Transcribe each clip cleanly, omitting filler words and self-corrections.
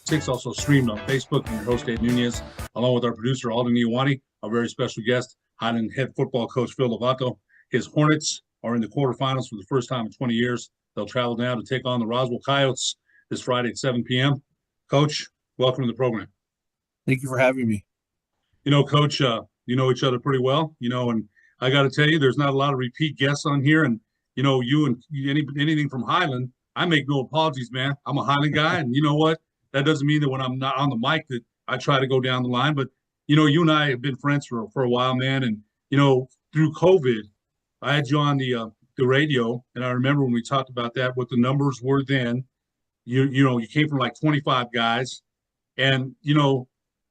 6, also streamed on Facebook. I'm your host, Dave Nunez, along with our producer, Alden Iwani, our very special guest, Highland head football coach Phil Lovato. His Hornets are in the quarterfinals for the first time in 20 years. They'll travel down to take on the Roswell Coyotes this Friday at 7 p.m. Coach, welcome to the program. Thank you for having me. Coach, you know each other pretty well, and I got to tell you, there's not a lot of repeat guests on here. And, you and anything from Highland, I make no apologies, man. I'm a Highland guy. And you know what? That doesn't mean that when I'm not on the mic that I try to go down the line. But, you and I have been friends for a while, man. And, through COVID, I had you on the radio. And I remember when we talked about that, what the numbers were then. You came from like 25 guys. And, you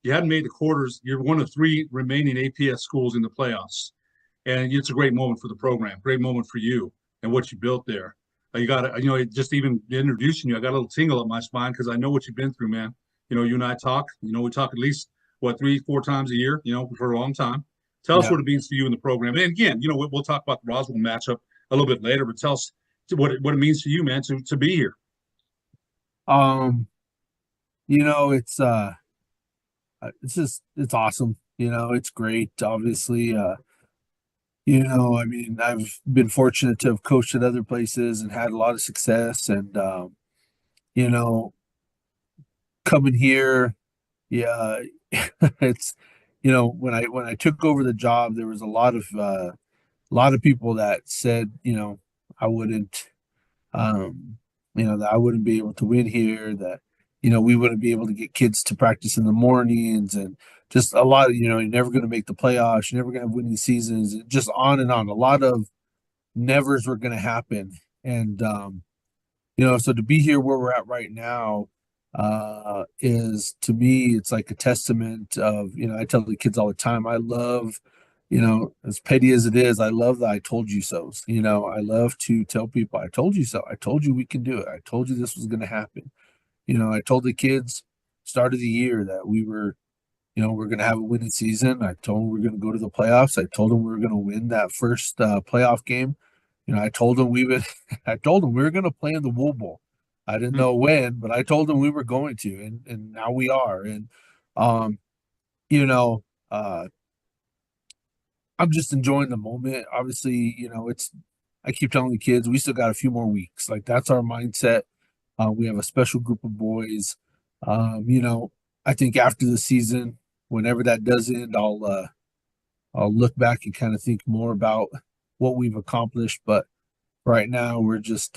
hadn't made the quarters. You're one of 3 remaining APS schools in the playoffs. And it's a great moment for the program, great moment for you and what you built there. You got to, just even introducing you, I got a little tingle up my spine because I know what you've been through, man. You and I talk, we talk at least, 3-4 times a year, for a long time. Tell us Yeah. what it means to you in the program. And again, we'll talk about the Roswell matchup a little bit later, but tell us what it means to you, man, to be here. Um, it's awesome. It's great. Obviously, I mean, I've been fortunate to have coached at other places and had a lot of success. And you know, coming here, yeah, it's when I took over the job, there was a lot of people that said, I wouldn't that I wouldn't be able to win here, that, we wouldn't be able to get kids to practice in the mornings, and just a lot of, you're never going to make the playoffs, you're never going to have winning seasons, just on and on. A lot of nevers were going to happen. And, so to be here where we're at right now, is, to me, it's like a testament of, I tell the kids all the time, I love, as petty as it is, I love the I told you so's. I love to tell people, I told you so. I told you we can do it. I told you this was going to happen. I told the kids start of the year that we're going to have a winning season. I told them we are going to go to the playoffs. I told them we were going to win that first playoff game. I told them I told them we were going to play in the Wool Bowl. I didn't know when, but I told them we were going to, and now we are. And, um, you know, uh, I'm just enjoying the moment. Obviously, I keep telling the kids we still got a few more weeks. Like, that's our mindset. We have a special group of boys. I think after the season, whenever that does end, I'll look back and kind of think more about what we've accomplished. But right now, we're just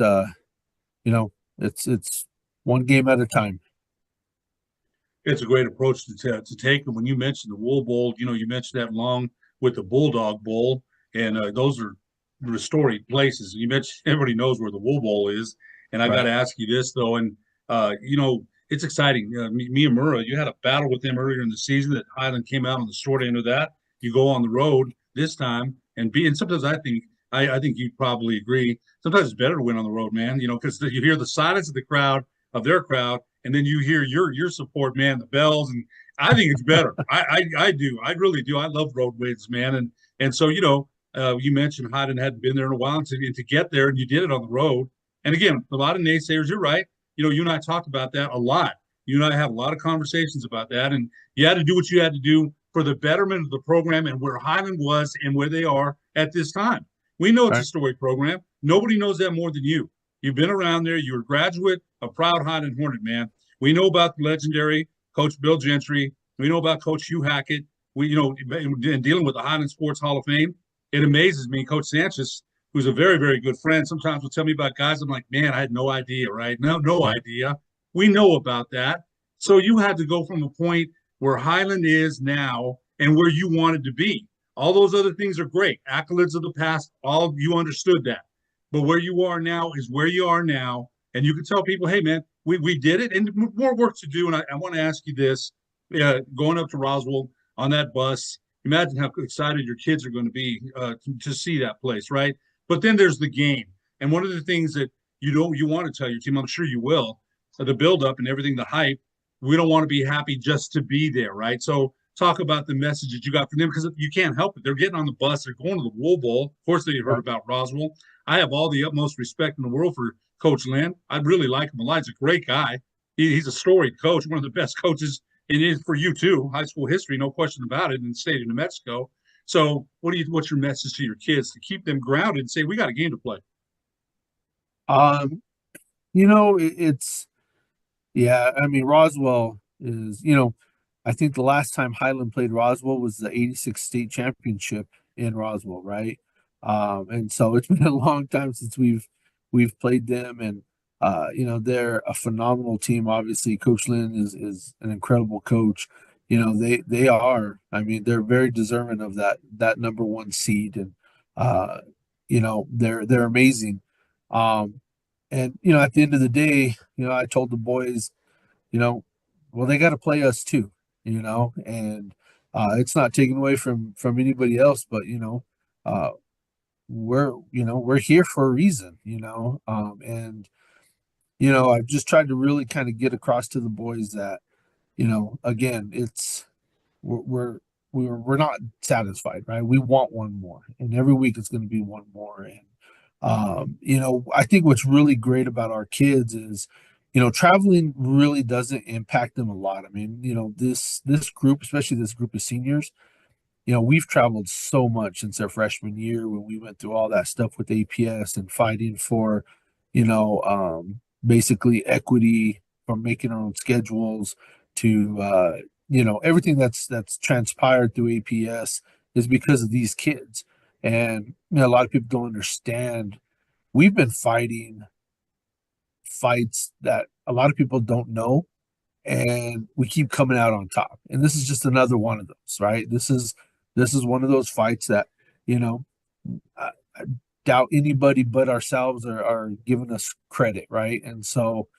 it's one game at a time. It's a great approach to take. And when you mentioned the Wool Bowl, you mentioned that along with the Bulldog Bowl, and those are storied places. You mentioned everybody knows where the Wool Bowl is, and I got Right. to ask you this though, and it's exciting. Me and Murrah, you had a battle with them earlier in the season that Highland came out on the short end of that. You go on the road this time and sometimes I think you probably agree. Sometimes it's better to win on the road, man. Because you hear the silence of the crowd of their crowd, and then you hear your support, man, the bells, and I think it's better. I do. I really do. I love road wins, man. And so you mentioned Highland hadn't been there in a while, and to get there, and you did it on the road. And again, a lot of naysayers. You're right. You and I talked about that a lot. You and I have a lot of conversations about that, and you had to do what you had to do for the betterment of the program and where Highland was and where they are at this time. We know it's a Right. story program. Nobody knows that more than you. You've been around there. You're a graduate, a proud Highland Hornet, man. We know about the legendary Coach Bill Gentry. We know about Coach Hugh Hackett. In dealing with the Highland Sports Hall of Fame, it amazes me. Coach Sanchez, who's a very, very good friend, sometimes will tell me about guys. I'm like, man, I had no idea, right? No Yeah. idea. We know about that. So you had to go from a point where Highland is now and where you wanted to be. All those other things are great. Accolades of the past, all you understood that. But where you are now is where you are now. And you can tell people, hey, man, we did it and more work to do. And I want to ask you this, going up to Roswell on that bus, imagine how excited your kids are going to be to see that place, right? But then there's the game. And one of the things that you want to tell your team, I'm sure you will, the build up and everything, the hype, we don't want to be happy just to be there, right? So talk about the message that you got from them because you can't help it. They're getting on the bus, they're going to the Wool Bowl. Of course, they heard Right. about Roswell. I have all the utmost respect in the world for Coach Lynn. I really like him a lot. He's a great guy. he's a storied coach, one of the best coaches. It is for you too, high school history, no question about it, in the state of New Mexico. So, what's your message to your kids to keep them grounded and say we got a game to play? Um, it's yeah. I mean, Roswell is I think the last time Highland played Roswell was the '86 state championship in Roswell, right? And so it's been a long time since we've played them, and they're a phenomenal team. Obviously, Coach Lynn is an incredible coach. They are. I mean, they're very deserving of that number one seed, and they're amazing. Um, and at the end of the day, I told the boys, you know, well, they got to play us too, and it's not taken away from anybody else, but uh, we're here for a reason, and I've just tried to really kind of get across to the boys that, again, it's we're we're not satisfied, right? We want one more, and every week it's going to be one more, and I think what's really great about our kids is, traveling really doesn't impact them a lot. I mean, this group, especially this group of seniors, we've traveled so much since their freshman year when we went through all that stuff with APS and fighting for, basically equity, from making our own schedules to, everything that's transpired through APS is because of these kids. And a lot of people don't understand. We've been fighting fights that a lot of people don't know, and we keep coming out on top. And this is just another one of those, right? This is one of those fights that, I doubt anybody but ourselves are giving us credit, right? And so,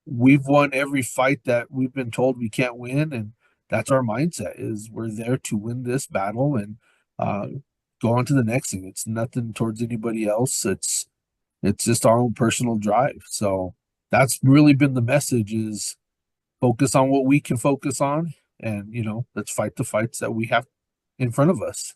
we've won every fight that we've been told we can't win, and that's our mindset, is we're there to win this battle and go on to the next thing. It's nothing towards anybody else. It's just our own personal drive. So that's really been the message, is focus on what we can focus on, and let's fight the fights that we have in front of us.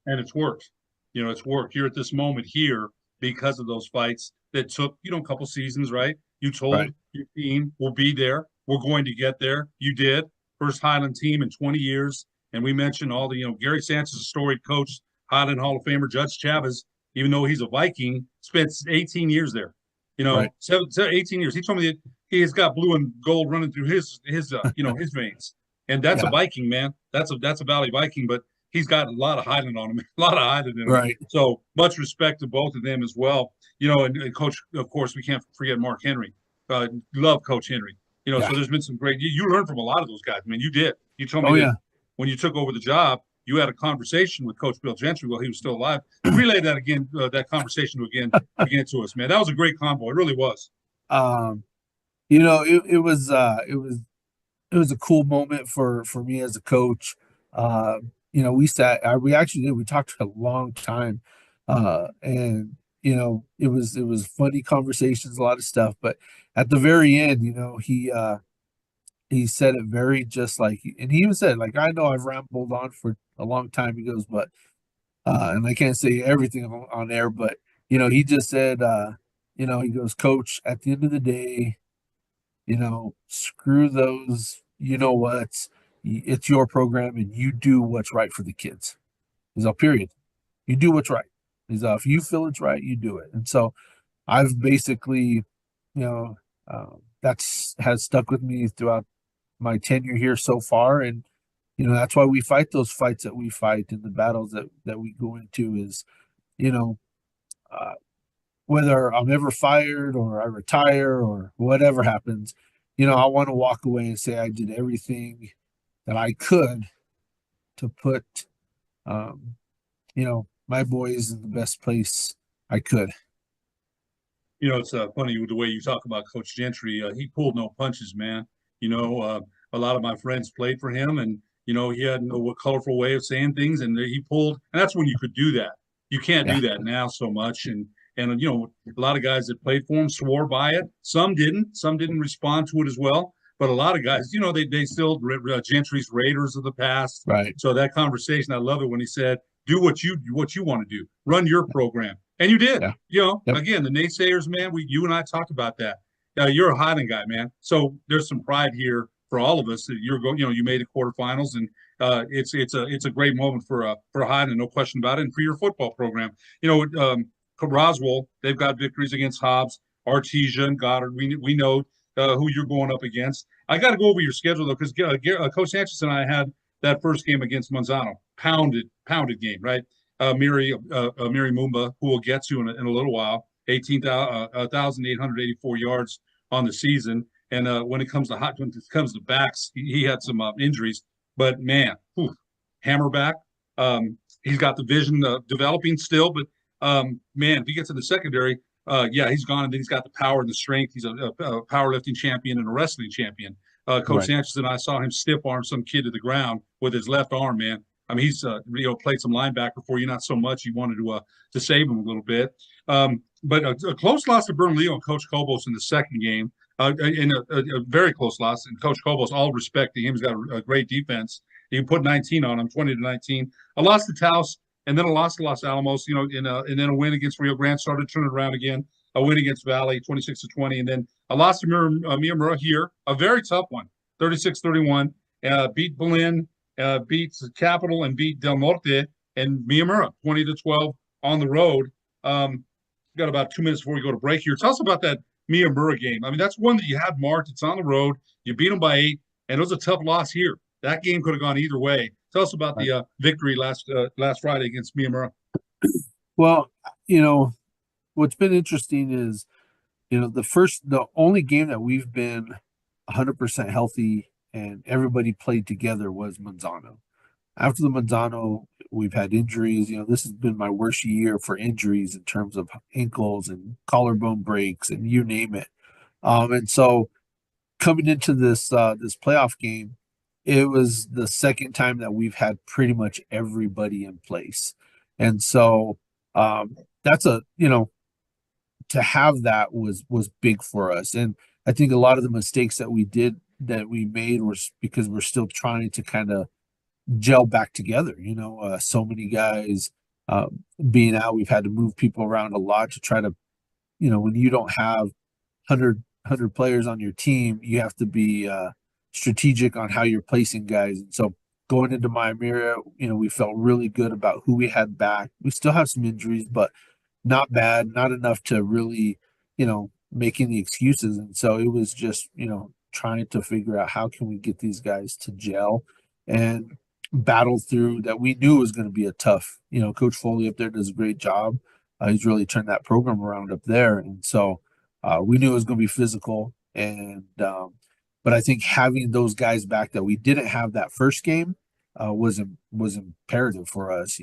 And it's worked. It's worked. You're at this moment here because of those fights that took, a couple seasons, right? You told Right. your team, we'll be there. We're going to get there. You did. First Highland team in 20 years. And we mentioned all the, Gary Sanchez, a storied coach, Highland Hall of Famer, Judge Chavez, even though he's a Viking, spent 18 years there. Right. 18 years. He told me that he has got blue and gold running through his veins. And that's a Yeah. Viking, man. That's a Valley Viking, but he's got a lot of Highland on him, a lot of Highland in him. Right. So much respect to both of them as well. And Coach, of course, we can't forget Mark Henry. Love Coach Henry. Yeah. So there's been some great. You learned from a lot of those guys. I mean, you did. You told me Oh that yeah. when you took over the job, you had a conversation with Coach Bill Gentry while he was still alive. Relay that again, that conversation again to us, man. That was a great convo. It really was. Um, it was a cool moment for me as a coach. We talked for a long time, and it was funny conversations, a lot of stuff. But at the very end, he said it very just like, and he even said, like, I know I've rambled on for a long time. He goes, but and I can't say everything on air, but he just said, he goes, Coach, at the end of the day, screw those, what's, it's your program and you do what's right for the kids. He's all, period. You do what's right. He's all, if you feel it's right, you do it. And so I've basically, that's has stuck with me throughout my tenure here so far. And, that's why we fight those fights that we fight, and the battles that we go into is, uh, whether I'm ever fired or I retire or whatever happens, I want to walk away and say I did everything that I could to put, my boys in the best place I could. It's funny the way you talk about Coach Gentry. He pulled no punches, man. A lot of my friends played for him, and he had a colorful way of saying things, and he pulled. And that's when you could do that. You can't Yeah. do that now so much, and a lot of guys that played for him swore by it. Some didn't. Some didn't respond to it as well. But a lot of guys, they still Gentry's Raiders of the past. Right. So that conversation, I love it when he said, "Do what you want to do. Run your program." And you did. Yeah. Yep. Again, the naysayers, man, you and I talked about that. you're a Highland guy, man. So there's some pride here for all of us that you're going. You made the quarterfinals, and it's a great moment for Highland, no question about it, and for your football program. Roswell, they've got victories against Hobbs, Artesia, Goddard. We know who you're going up against. I got to go over your schedule though, because Coach Sanchez and I had that first game against Monsanto, pounded game, right? Miri Mumba, who we'll get to in a little while, 1,884 yards on the season. And when it comes to backs, he had some injuries. But man, hammerback. He's got the vision developing still, but man, if he gets in the secondary, he's gone. And then he's got the power and the strength. He's a powerlifting champion and a wrestling champion. Coach Sanchez and I saw him stiff arm some kid to the ground with his left arm, man. I mean, he's played some linebacker for you, not so much. You wanted to save him a little bit. But a close loss to Bernalillo and Coach Cobos in the second game, and a very close loss. And Coach Cobos, all respect to him, he's got a great defense. You put 19 on him, 20-19. A loss to Taos, and then a loss to Los Alamos, and then a win against Rio Grande, started turning around again. A win against Valley, 26-20, and then a loss to Miyamura here, a very tough one, 36-31. Beat Belen, beat Capital, and beat Del Norte, and Miyamura, 20-12 on the road. Got about 2 minutes before we go to break here. Tell us about that Miyamura game. I mean, that's one that you had marked. It's on the road. You beat them by 8, and it was a tough loss here. That game could have gone either way. Tell us about the victory last Friday against Miyamura. Well, what's been interesting is, the only game that we've been 100% healthy and everybody played together was Manzano. After the Manzano, we've had injuries. This has been my worst year for injuries in terms of ankles and collarbone breaks and you name it. And so coming into this playoff game, it was the second time that we've had pretty much everybody in place. And so that's to have that was big for us. And I think a lot of the mistakes that we made was because we're still trying to kind of gel back together. So many guys being out, we've had to move people around a lot to try to, when you don't have 100 players on your team, you have to be strategic on how you're placing guys. And so going into Miyamura, we felt really good about who we had back. We still have some injuries, but not bad, not enough to really, make any excuses. And so it was just, trying to figure out how can we get these guys to gel and battle through that. We knew it was going to be a tough, Coach Foley up there does a great job. He's really turned that program around up there. And so we knew it was going to be physical. And, but I think having those guys back that we didn't have that first game was imperative for us,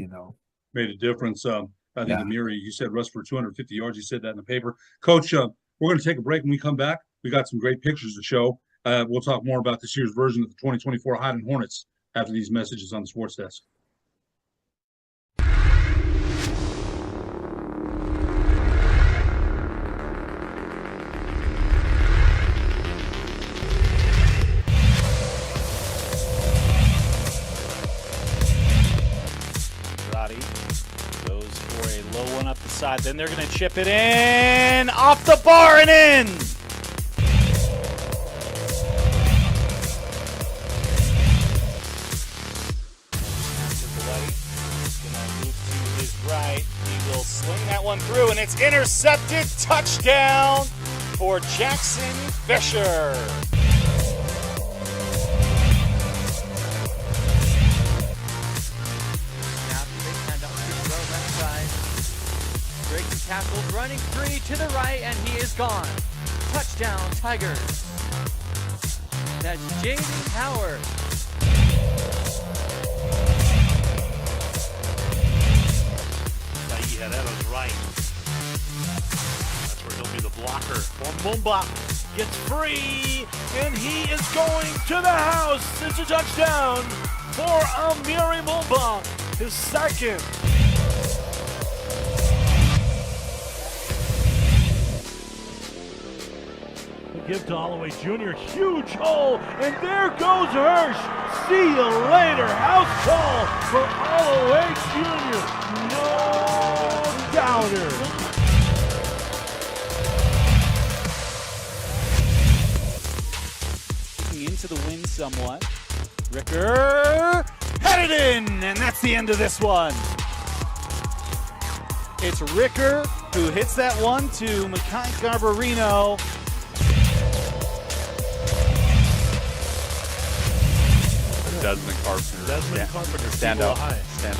Made a difference. I think Amiri, you said rushed for 250 yards. You said that in the paper. Coach, we're going to take a break. When we come back, we got some great pictures to show. We'll talk more about this year's version of the 2024 Highland Hornets after these messages on the Sports Desk. Side. Then they're going to chip it in off the bar and in. Going to move to his right. He will sling that one through, and it's intercepted. Touchdown for Jackson Fisher. Tackled, running free to the right, and he is gone. Touchdown, Tigers. That's Jaden Howard. That right. That's where he'll be the blocker. Mumba gets free, and he is going to the house. It's a touchdown for Amiri Mumba, his second. Give to Holloway Jr. Huge hole, and there goes Hirsch. See you later. House call for Holloway Jr. No doubter. somewhat. Ricker headed in, and that's the end of this one. It's Ricker who hits that one to Makai Garbarino. Desmond Carpenter, standout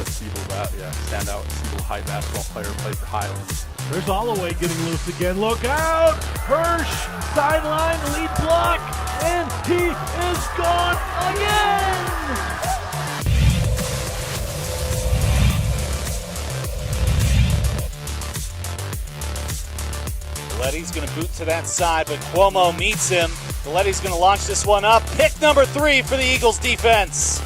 Siebel High basketball player, played for Highland. There's Holloway getting loose again. Look out! Hirsch, sideline, lead block, and he is gone again! Letty's going to boot to that side, but Cuomo meets him. Letty's going to launch this one up. Pick number 3 for the Eagles defense.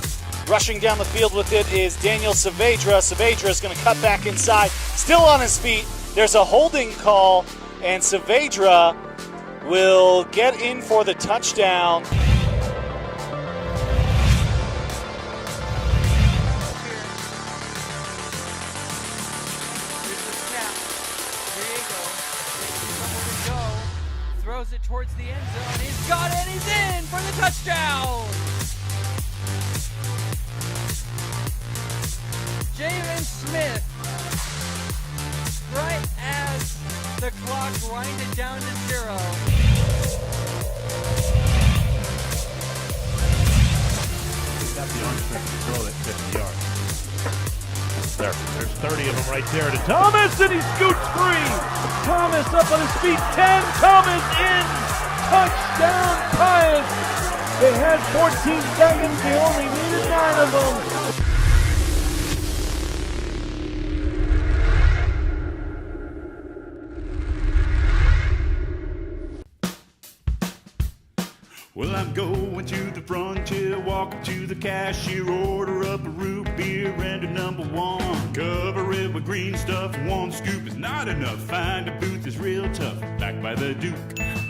Rushing down the field with it is Daniel Saavedra. Saavedra is going to cut back inside, still on his feet. There's a holding call, and Saavedra will get in for the touchdown. Throws it towards the end zone. He's got it. He's in for the touchdown. Javen Smith, right as the clock winded down to 0. He's got the arm strength to throw that 50 yards. There's 30 of them right there to Thomas, and he scoots free. Thomas up on his feet, 10. Thomas in. Touchdown, Pius. They had 14 seconds. They only needed 9 of them. Well, I'm going to the frontier, walking to the cashier, order up a root beer and a number 1. Cover it with green stuff, 1 scoop is not enough. Find a booth is real tough, back by the Duke.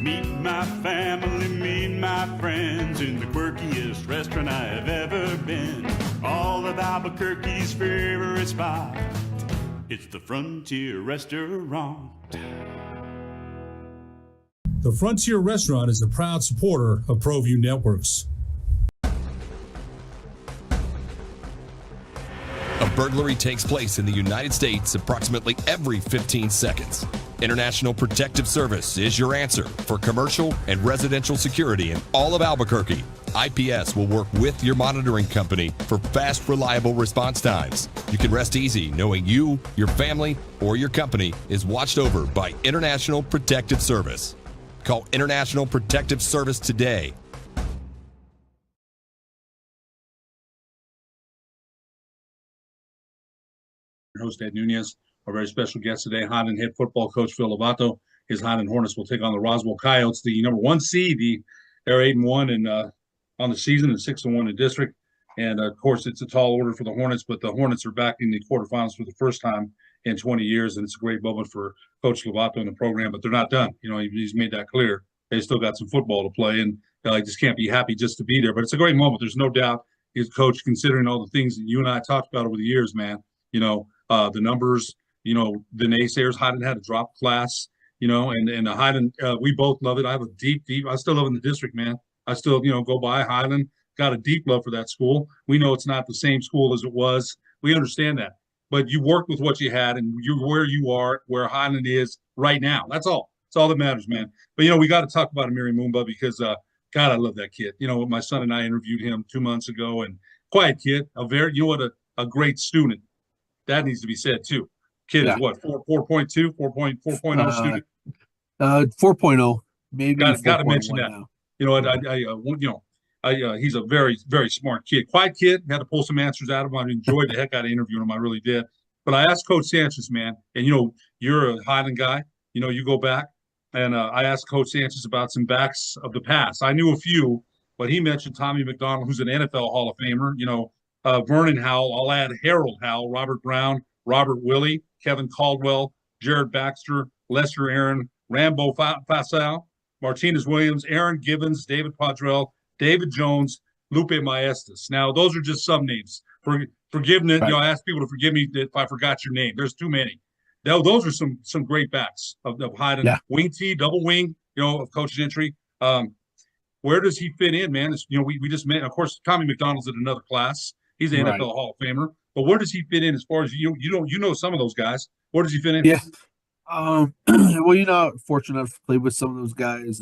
Meet my family, meet my friends in the quirkiest restaurant I have ever been. All of Albuquerque's favorite spot, it's the Frontier Restaurant. The Frontier Restaurant is a proud supporter of ProView Networks. A burglary takes place in the United States approximately every 15 seconds. International Protective Service is your answer for commercial and residential security in all of Albuquerque. IPS will work with your monitoring company for fast, reliable response times. You can rest easy knowing you, your family, or your company is watched over by International Protective Service. Call International Protective Service today. Your host, Ed Nunez. Our very special guest today, Highland head football coach Phil Lovato. His Highland Hornets will take on the Roswell Coyotes, the number 1 seed. They're 8-1 and on the season and 6-1 in district. And of course, it's a tall order for the Hornets, but the Hornets are back in the quarterfinals for the first time in 20 years, and it's a great moment for Coach Lovato in the program. But they're not done. You know, he's made that clear. They still got some football to play, and I just can't be happy just to be there. But it's a great moment. There's no doubt. His coach, considering all the things that you and I talked about over the years, man. You know, the numbers. You know, the naysayers. Highland had a drop class. You know, and the Highland, we both love it. I have a deep. I still love in the district, man. I still, go by Highland. Got a deep love for that school. We know it's not the same school as it was. We understand that. But you worked with what you had, and you're where you are, where Highland is right now. That's all. That's all that matters, man. But, we got to talk about Amiri Mumba because, God, I love that kid. My son and I interviewed him 2 months ago, and quiet kid, a great student. That needs to be said, too. Kid is what, 4.2, 4.0 student? 4.0, maybe. Got to mention that. Now. He's a very, very smart kid. Quiet kid. Had to pull some answers out of him. I enjoyed the heck out of interviewing him. I really did. But I asked Coach Sanchez, man, and you're a Highland guy. You go back, and I asked Coach Sanchez about some backs of the past. I knew a few, but he mentioned Tommy McDonald, who's an NFL Hall of Famer. Vernon Howell. I'll add Harold Howell, Robert Brown, Robert Willie, Kevin Caldwell, Jared Baxter, Lester Aaron, Rambo Fasal, Martinez Williams, Aaron Gibbons, David Padrell, David Jones, Lupe Maestas. Now, those are just some names. Forgiveness, right. I ask people to forgive me if I forgot your name. There's too many. Those are some great backs of Highland. Yeah. Wing T, double wing, of Coach Gentry. where does he fit in, man? We just met, of course, Tommy McDonald's in another class. He's an Right. NFL Hall of Famer. But where does he fit in as far as you know some of those guys? Where does he fit in? Yeah. Well, fortunate enough to play with some of those guys.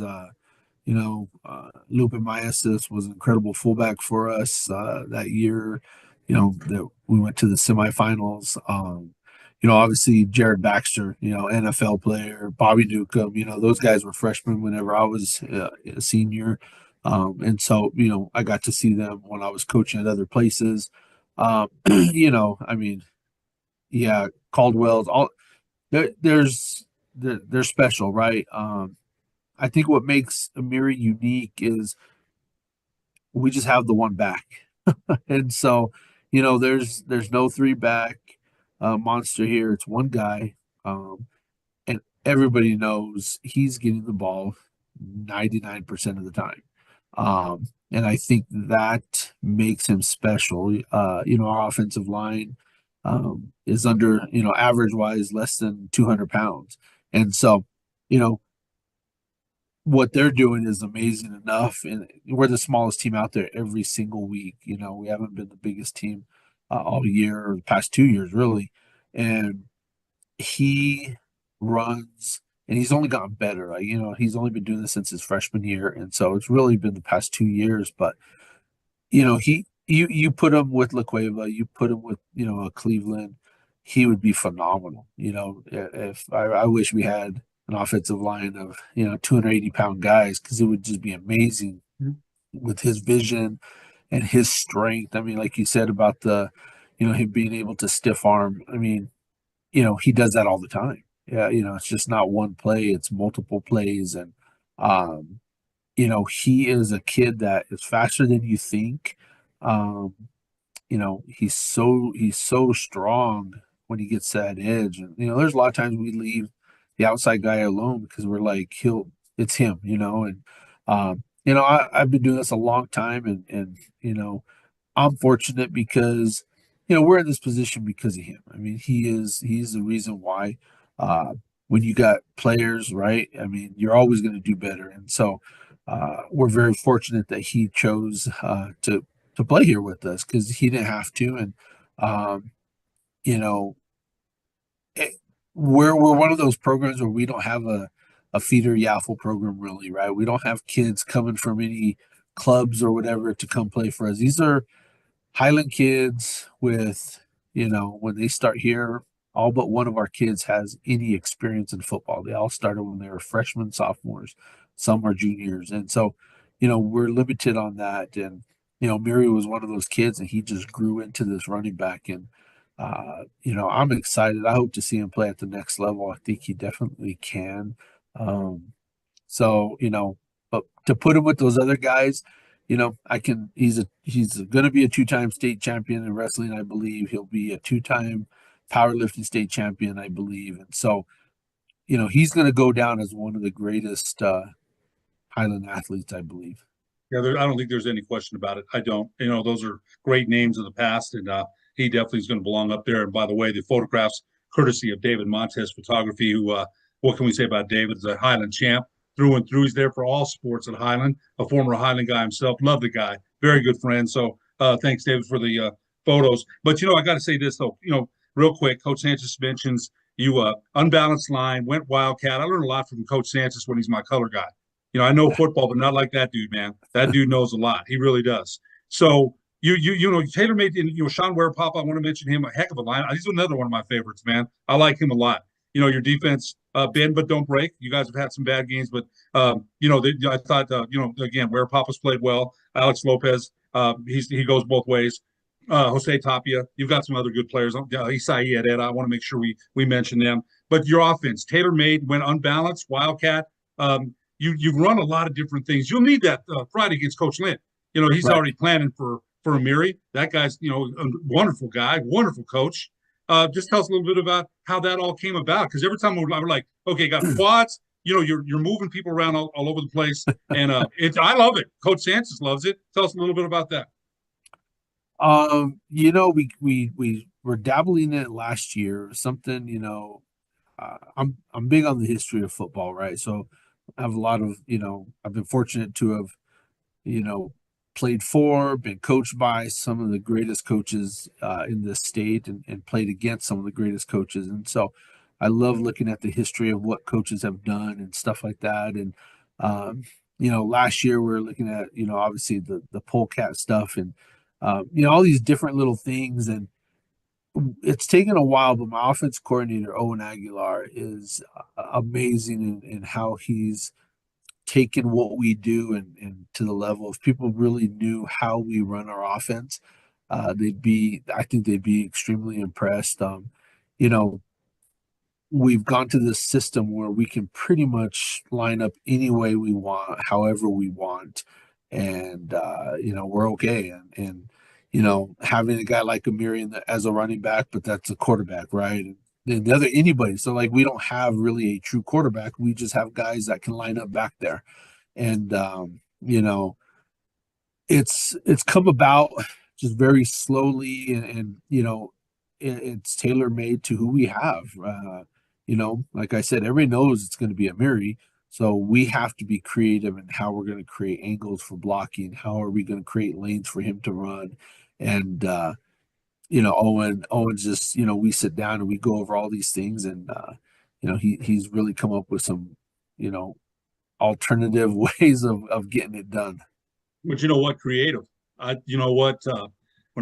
Lupe Maestas was an incredible fullback for us that year. That we went to the semifinals. Obviously Jared Baxter, NFL player, Bobby Newcomb, those guys were freshmen whenever I was a senior. And so, I got to see them when I was coaching at other places. I mean, yeah, Caldwell's all they're special, right? I think what makes Amiri unique is we just have the one back. And so, there's no three back monster here. It's one guy. And everybody knows he's getting the ball 99% of the time. And I think that makes him special. Our offensive line is under, average wise, less than 200 pounds. And so, what they're doing is amazing enough. And we're the smallest team out there every single week. We haven't been the biggest team all year or the past 2 years, really. And he runs, and he's only gotten better. He's only been doing this since his freshman year. And so it's really been the past 2 years. But, you put him with La Cueva, you put him with, a Cleveland, he would be phenomenal. If I wish we had an offensive line of 280-pound guys, because it would just be amazing with his vision and his strength. I mean, like you said about the him being able to stiff arm. I mean, he does that all the time. Yeah, it's just not one play, it's multiple plays. And he is a kid that is faster than you think. He's so strong when he gets that edge. And there's a lot of times we leave the outside guy alone because we're like, it's him, and I've been doing this a long time, and I'm fortunate because we're in this position because of him. I mean, he's the reason why. When you got players, right? I mean, you're always going to do better, and so we're very fortunate that he chose to play here with us, because he didn't have to. And we're one of those programs where we don't have a feeder Yaffle program, really, right? We don't have kids coming from any clubs or whatever to come play for us. These are Highland kids with, when they start here, all but one of our kids has any experience in football. They all started when they were freshmen, sophomores, some are juniors. And so, we're limited on that. And, Miri was one of those kids, and he just grew into this running back. And, I'm excited. I hope to see him play at the next level. I think he definitely can. But to put him with those other guys, he's going to be a 2-time state champion in wrestling. I believe he'll be a 2-time powerlifting state champion, I believe. And so, he's going to go down as one of the greatest Highland athletes, I believe. Yeah, I don't think there's any question about it. I don't. Those are great names of the past, and he definitely is going to belong up there. And by the way, the photographs, courtesy of David Montez Photography, who, what can we say about David? He's a Highland champ through and through. He's there for all sports at Highland, a former Highland guy himself. Love the guy. Very good friend. So thanks, David, for the photos. But, I got to say this, though, real quick. Coach Sanchez mentions you unbalanced line, went Wildcat. I learned a lot from Coach Sanchez when he's my color guy. I know football, but not like that dude, man. That dude knows a lot. He really does. So Taylor made, Sean Ware Pop. I want to mention him, a heck of a line. He's another one of my favorites, man. I like him a lot. Your defense, bend but don't break. You guys have had some bad games, but I thought again, Ware Papa's played well. Alex Lopez, he goes both ways. Jose Tapia, you've got some other good players. Isai Ed, I want to make sure we mention them. But your offense, Taylor made, went unbalanced, Wildcat. You've run a lot of different things. You'll need that Friday against Coach Lynn. He's right. Already planning for Amiri. That guy's, a wonderful guy, wonderful coach. Just tell us a little bit about how that all came about. Because every time we're like, okay, got quads. You're moving people around all over the place, and I love it. Coach Sanchez loves it. Tell us a little bit about that. We were dabbling in it last year. Something, I'm big on the history of football, right? So I have a lot of, I've been fortunate to have played for, been coached by some of the greatest coaches in this state, and played against some of the greatest coaches. And so I love looking at the history of what coaches have done and stuff like that. And, last year we were looking at, obviously the polecat stuff and, all these different little things. And it's taken a while, but my offense coordinator, Owen Aguilar, is amazing in how he's taken what we do and to the level. If people really knew how we run our offense, I think they'd be extremely impressed. We've gone to this system where we can pretty much line up any way we want, however we want. And, we're okay. And having a guy like Amiri as a running back, but that's a quarterback, right? And the other anybody. So like, we don't have really a true quarterback. We just have guys that can line up back there. And, it's come about just very slowly and it's tailor made to who we have. Like I said, everybody knows it's going to be Amiri. So we have to be creative in how we're going to create angles for blocking. How are we going to create lanes for him to run? And, Owen's just, we sit down and we go over all these things. And, he's really come up with some, alternative ways of getting it done. But you know what? Creative. When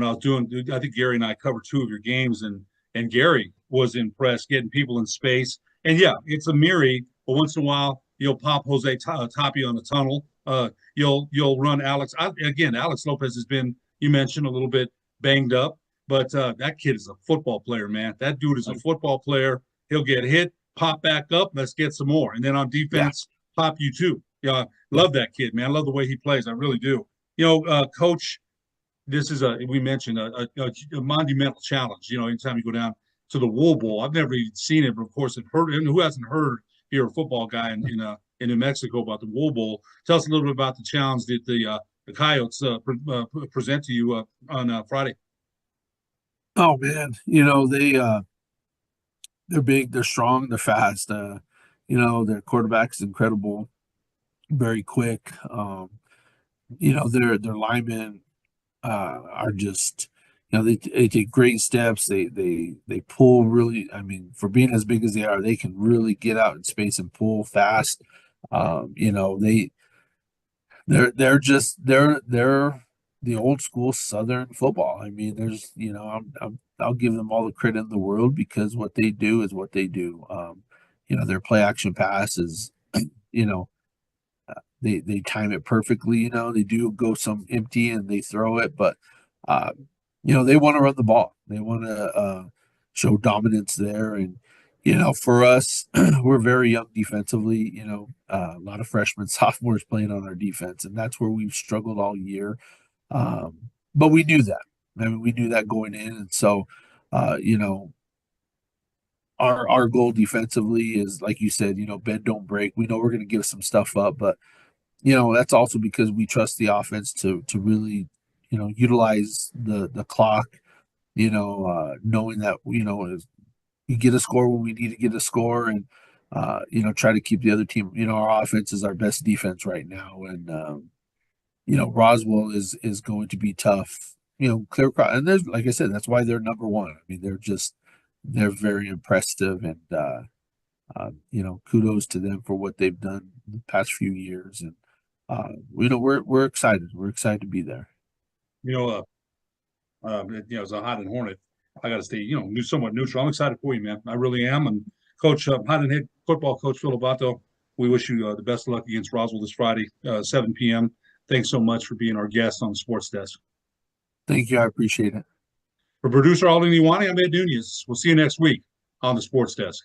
I was doing, I think Gary and I covered 2 of your games, and Gary was impressed getting people in space. And yeah, it's Amiri, but once in a while you'll pop Jose Tapia on a tunnel. You'll run Alex. Alex Lopez has been, you mentioned, a little bit banged up, but that kid is a football player, man. That dude is a football player. He'll get hit, pop back up. Let's get some more. And then on defense, pop you too. Yeah, love that kid, man. I love the way he plays. I really do. Coach, this is we mentioned a monumental challenge. Anytime you go down to the Wool Bowl, I've never even seen it, but of course, who hasn't heard, if you're a football guy in New Mexico, about the Wool Bowl? Tell us a little bit about the challenge that the Coyotes present to you on Friday. Oh man, they're big, they're strong, they're fast. Their quarterback is incredible, very quick. Their linemen are just, they take great steps. They pull really. I mean, for being as big as they are, they can really get out in space and pull fast. They're the old school Southern football. I mean, there's, I'll give them all the credit in the world because what they do is what they do. Their play action pass is, they time it perfectly. They do go some empty and they throw it, but they want to run the ball. They want to show dominance there. And for us, we're very young defensively. A lot of freshmen, sophomores playing on our defense, and that's where we've struggled all year. But we knew that. I mean, we knew that going in, and so our goal defensively is, like you said, bend don't break. We know we're going to give some stuff up, but that's also because we trust the offense to really utilize the clock. Knowing that you get a score when we need to get a score, and try to keep the other team. Our offense is our best defense right now, and Roswell is going to be tough. Clear across, and there's, like I said, that's why they're number one. I mean, they're very impressive, and kudos to them for what they've done the past few years. And we're excited. We're excited to be there. As a Highland Hornet, I got to stay, somewhat neutral. I'm excited for you, man. I really am. And Coach, Highland head football coach Phil Lovato, we wish you the best of luck against Roswell this Friday, 7 p.m. Thanks so much for being our guest on the Sports Desk. Thank you. I appreciate it. For producer Alden Iwani, I'm Ed Nunez. We'll see you next week on the Sports Desk.